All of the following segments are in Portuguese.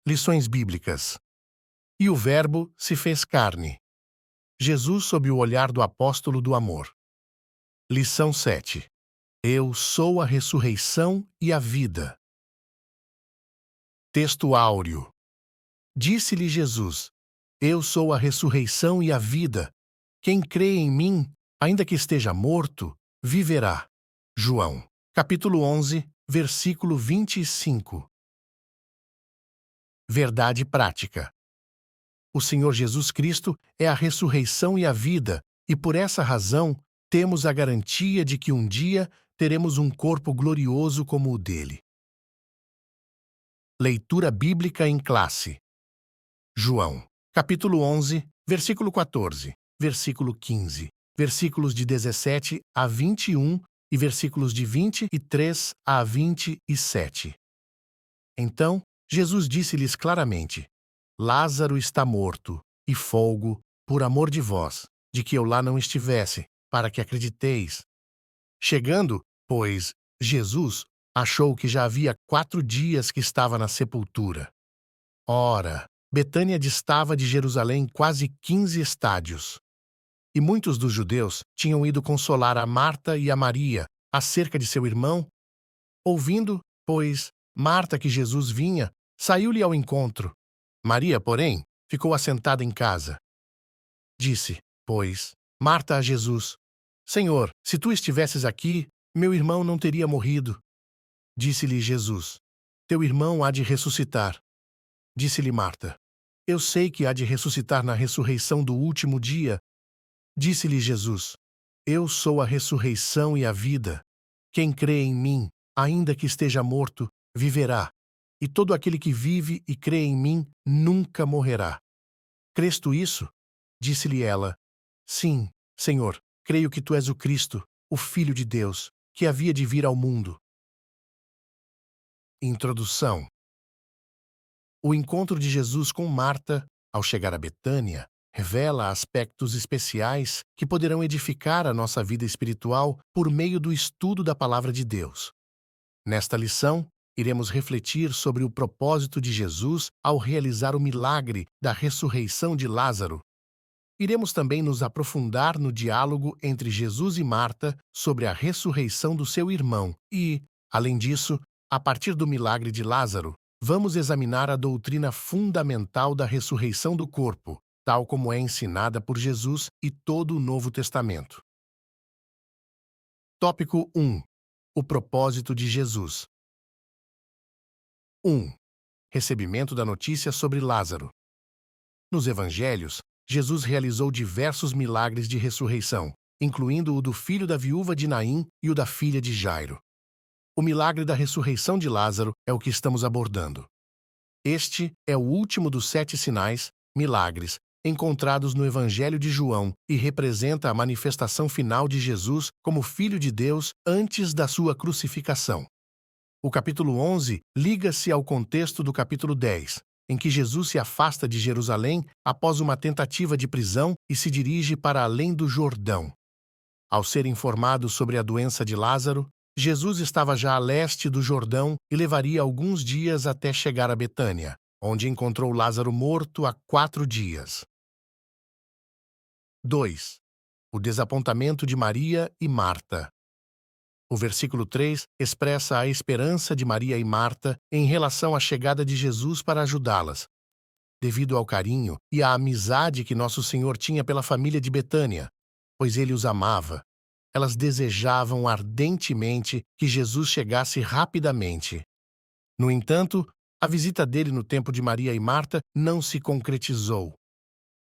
Lições bíblicas. E o Verbo se fez carne. Jesus sob o olhar do apóstolo do amor. Lição 7. Eu sou a ressurreição e a vida. Texto áureo. Disse-lhe Jesus: Eu sou a ressurreição e a vida. Quem crê em mim, ainda que esteja morto, viverá. João, capítulo 11, versículo 25. Verdade prática. O Senhor Jesus Cristo é a ressurreição e a vida, e por essa razão temos a garantia de que um dia teremos um corpo glorioso como o dele. Leitura bíblica em classe. João, capítulo 11, versículo 14, versículo 15, versículos de 17 a 21 e versículos de 23 a 27. Então, Jesus disse-lhes claramente: Lázaro está morto, e folgo, por amor de vós, de que eu lá não estivesse, para que acrediteis. Chegando, pois, Jesus achou que já havia 4 dias que estava na sepultura. Ora, Betânia distava de Jerusalém quase 15 estádios. E muitos dos judeus tinham ido consolar a Marta e a Maria acerca de seu irmão. Ouvindo, pois, Marta que Jesus vinha, saiu-lhe ao encontro. Maria, porém, ficou assentada em casa. Disse, pois, Marta a Jesus: Senhor, se tu estivesses aqui, meu irmão não teria morrido. Disse-lhe Jesus: Teu irmão há de ressuscitar. Disse-lhe Marta: Eu sei que há de ressuscitar na ressurreição do último dia. Disse-lhe Jesus: Eu sou a ressurreição e a vida. Quem crê em mim, ainda que esteja morto, viverá. E todo aquele que vive e crê em mim nunca morrerá. Crês tu isso? Disse-lhe ela: Sim, Senhor, creio que tu és o Cristo, o Filho de Deus, que havia de vir ao mundo. Introdução. O encontro de Jesus com Marta, ao chegar a Betânia, revela aspectos especiais que poderão edificar a nossa vida espiritual por meio do estudo da Palavra de Deus. Nesta lição, iremos refletir sobre o propósito de Jesus ao realizar o milagre da ressurreição de Lázaro. Iremos também nos aprofundar no diálogo entre Jesus e Marta sobre a ressurreição do seu irmão e, além disso, a partir do milagre de Lázaro, vamos examinar a doutrina fundamental da ressurreição do corpo, tal como é ensinada por Jesus e todo o Novo Testamento. Tópico 1. O propósito de Jesus. 1. Recebimento da notícia sobre Lázaro. Nos Evangelhos, Jesus realizou diversos milagres de ressurreição, incluindo o do filho da viúva de Naim e o da filha de Jairo. O milagre da ressurreição de Lázaro é o que estamos abordando. Este é o último dos 7 sinais, milagres, encontrados no Evangelho de João e representa a manifestação final de Jesus como Filho de Deus antes da sua crucificação. O capítulo 11 liga-se ao contexto do capítulo 10, em que Jesus se afasta de Jerusalém após uma tentativa de prisão e se dirige para além do Jordão. Ao ser informado sobre a doença de Lázaro, Jesus estava já a leste do Jordão e levaria alguns dias até chegar a Betânia, onde encontrou Lázaro morto há 4 dias. 2. O desapontamento de Maria e Marta. O versículo 3 expressa a esperança de Maria e Marta em relação à chegada de Jesus para ajudá-las. Devido ao carinho e à amizade que Nosso Senhor tinha pela família de Betânia, pois ele os amava, elas desejavam ardentemente que Jesus chegasse rapidamente. No entanto, a visita dele no tempo de Maria e Marta não se concretizou.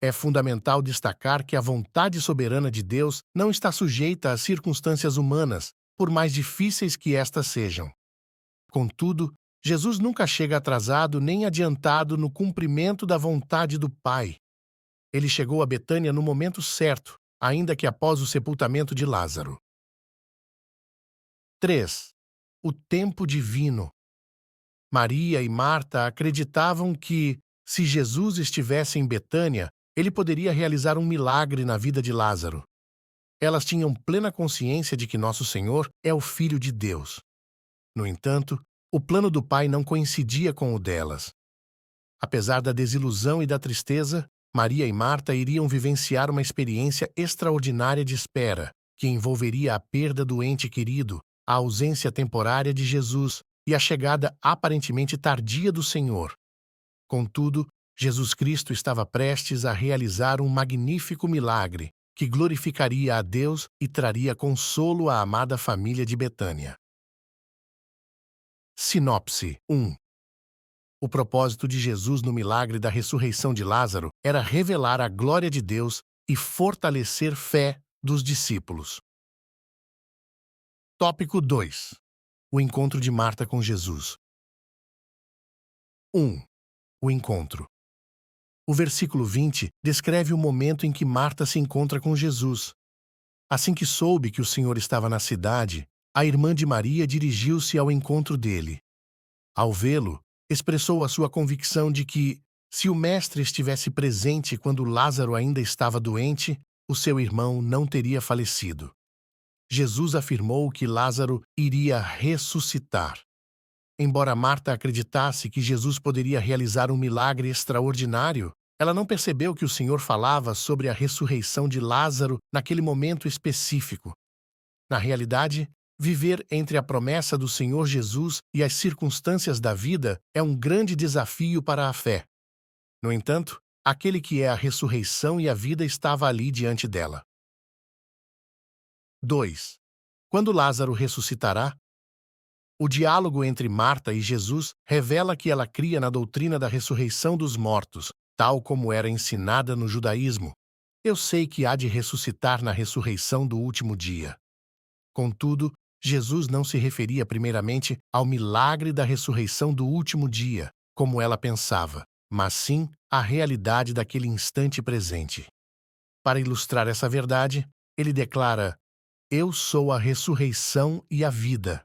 É fundamental destacar que a vontade soberana de Deus não está sujeita às circunstâncias humanas, por mais difíceis que estas sejam. Contudo, Jesus nunca chega atrasado nem adiantado no cumprimento da vontade do Pai. Ele chegou a Betânia no momento certo, ainda que após o sepultamento de Lázaro. 3. O tempo divino. Maria e Marta acreditavam que, se Jesus estivesse em Betânia, ele poderia realizar um milagre na vida de Lázaro. Elas tinham plena consciência de que Nosso Senhor é o Filho de Deus. No entanto, o plano do Pai não coincidia com o delas. Apesar da desilusão e da tristeza, Maria e Marta iriam vivenciar uma experiência extraordinária de espera, que envolveria a perda do ente querido, a ausência temporária de Jesus e a chegada aparentemente tardia do Senhor. Contudo, Jesus Cristo estava prestes a realizar um magnífico milagre que glorificaria a Deus e traria consolo à amada família de Betânia. Sinopse 1. O propósito de Jesus no milagre da ressurreição de Lázaro era revelar a glória de Deus e fortalecer fé dos discípulos. Tópico 2. O encontro de Marta com Jesus. 1. O encontro. O versículo 20 descreve o momento em que Marta se encontra com Jesus. Assim que soube que o Senhor estava na cidade, a irmã de Maria dirigiu-se ao encontro dele. Ao vê-lo, expressou a sua convicção de que, se o Mestre estivesse presente quando Lázaro ainda estava doente, o seu irmão não teria falecido. Jesus afirmou que Lázaro iria ressuscitar. Embora Marta acreditasse que Jesus poderia realizar um milagre extraordinário, ela não percebeu que o Senhor falava sobre a ressurreição de Lázaro naquele momento específico. Na realidade, viver entre a promessa do Senhor Jesus e as circunstâncias da vida é um grande desafio para a fé. No entanto, aquele que é a ressurreição e a vida estava ali diante dela. 2. Quando Lázaro ressuscitará? O diálogo entre Marta e Jesus revela que ela cria na doutrina da ressurreição dos mortos, tal como era ensinada no judaísmo. Eu sei que há de ressuscitar na ressurreição do último dia. Contudo, Jesus não se referia primeiramente ao milagre da ressurreição do último dia, como ela pensava, mas sim à realidade daquele instante presente. Para ilustrar essa verdade, ele declara: Eu sou a ressurreição e a vida.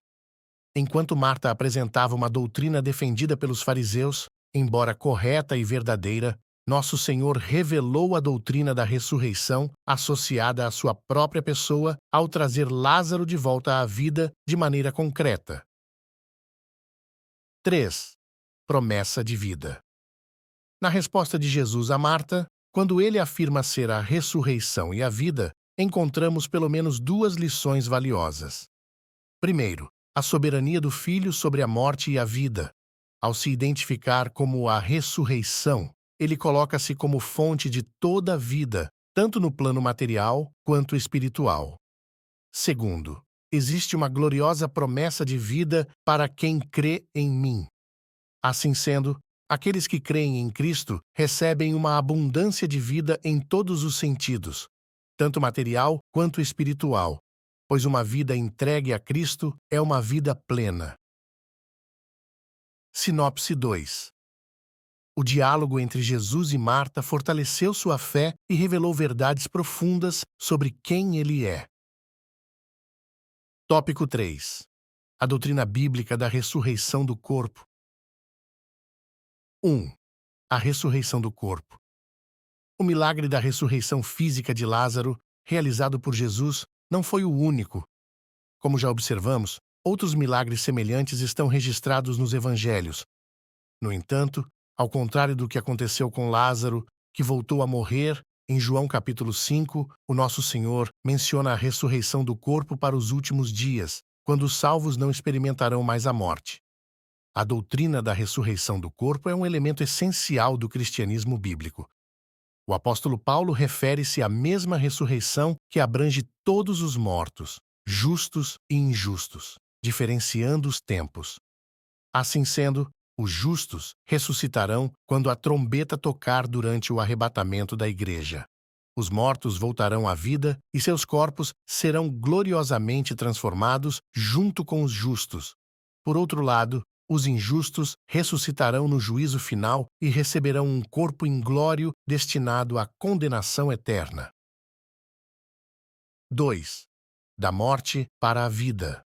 Enquanto Marta apresentava uma doutrina defendida pelos fariseus, embora correta e verdadeira, nosso Senhor revelou a doutrina da ressurreição associada à sua própria pessoa ao trazer Lázaro de volta à vida de maneira concreta. 3. Promessa de vida. Na resposta de Jesus a Marta, quando ele afirma ser a ressurreição e a vida, encontramos pelo menos duas lições valiosas. Primeiro, a soberania do Filho sobre a morte e a vida. Ao se identificar como a ressurreição, ele coloca-se como fonte de toda a vida, tanto no plano material quanto espiritual. Segundo, existe uma gloriosa promessa de vida para quem crê em mim. Assim sendo, aqueles que creem em Cristo recebem uma abundância de vida em todos os sentidos, tanto material quanto espiritual, pois uma vida entregue a Cristo é uma vida plena. Sinopse 2. O diálogo entre Jesus e Marta fortaleceu sua fé e revelou verdades profundas sobre quem ele é. Tópico 3. A doutrina bíblica da ressurreição do corpo. 1. A ressurreição do corpo. O milagre da ressurreição física de Lázaro, realizado por Jesus, não foi o único. Como já observamos, outros milagres semelhantes estão registrados nos evangelhos. No entanto, ao contrário do que aconteceu com Lázaro, que voltou a morrer, em João capítulo 5, o nosso Senhor menciona a ressurreição do corpo para os últimos dias, quando os salvos não experimentarão mais a morte. A doutrina da ressurreição do corpo é um elemento essencial do cristianismo bíblico. O apóstolo Paulo refere-se à mesma ressurreição que abrange todos os mortos, justos e injustos, diferenciando os tempos. Assim sendo, os justos ressuscitarão quando a trombeta tocar durante o arrebatamento da igreja. Os mortos voltarão à vida e seus corpos serão gloriosamente transformados junto com os justos. Por outro lado, os injustos ressuscitarão no juízo final e receberão um corpo inglório destinado à condenação eterna. 2. Da morte para a vida.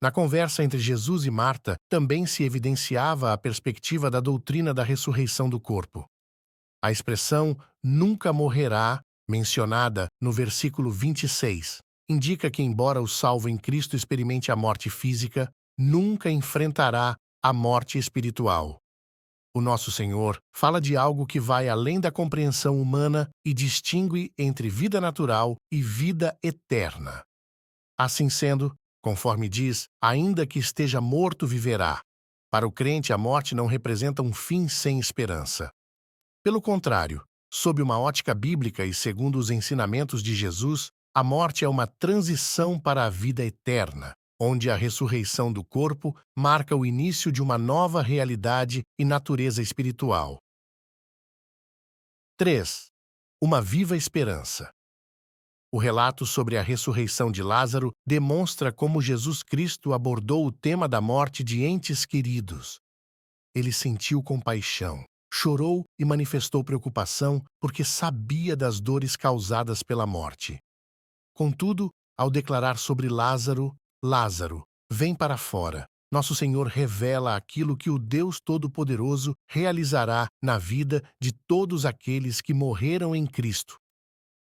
Na conversa entre Jesus e Marta, também se evidenciava a perspectiva da doutrina da ressurreição do corpo. A expressão "nunca morrerá", mencionada no versículo 26, indica que, embora o salvo em Cristo experimente a morte física, nunca enfrentará a morte espiritual. O nosso Senhor fala de algo que vai além da compreensão humana e distingue entre vida natural e vida eterna. Assim sendo, conforme diz, ainda que esteja morto, viverá. Para o crente, a morte não representa um fim sem esperança. Pelo contrário, sob uma ótica bíblica e segundo os ensinamentos de Jesus, a morte é uma transição para a vida eterna, onde a ressurreição do corpo marca o início de uma nova realidade e natureza espiritual. 3. Uma viva esperança. O relato sobre a ressurreição de Lázaro demonstra como Jesus Cristo abordou o tema da morte de entes queridos. Ele sentiu compaixão, chorou e manifestou preocupação porque sabia das dores causadas pela morte. Contudo, ao declarar sobre Lázaro, Lázaro, vem para fora, nosso Senhor revela aquilo que o Deus Todo-Poderoso realizará na vida de todos aqueles que morreram em Cristo.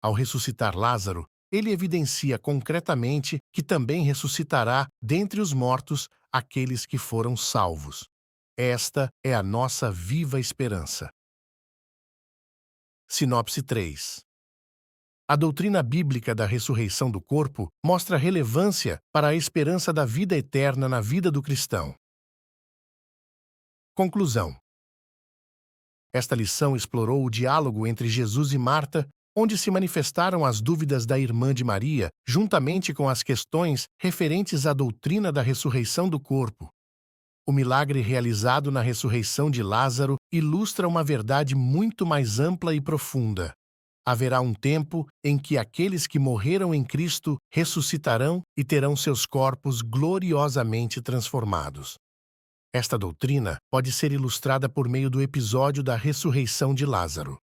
Ao ressuscitar Lázaro, ele evidencia concretamente que também ressuscitará dentre os mortos aqueles que foram salvos. Esta é a nossa viva esperança. Sinopse 3. A doutrina bíblica da ressurreição do corpo mostra relevância para a esperança da vida eterna na vida do cristão. Conclusão. Esta lição explorou o diálogo entre Jesus e Marta, onde se manifestaram as dúvidas da irmã de Maria, juntamente com as questões referentes à doutrina da ressurreição do corpo. O milagre realizado na ressurreição de Lázaro ilustra uma verdade muito mais ampla e profunda. Haverá um tempo em que aqueles que morreram em Cristo ressuscitarão e terão seus corpos gloriosamente transformados. Esta doutrina pode ser ilustrada por meio do episódio da ressurreição de Lázaro.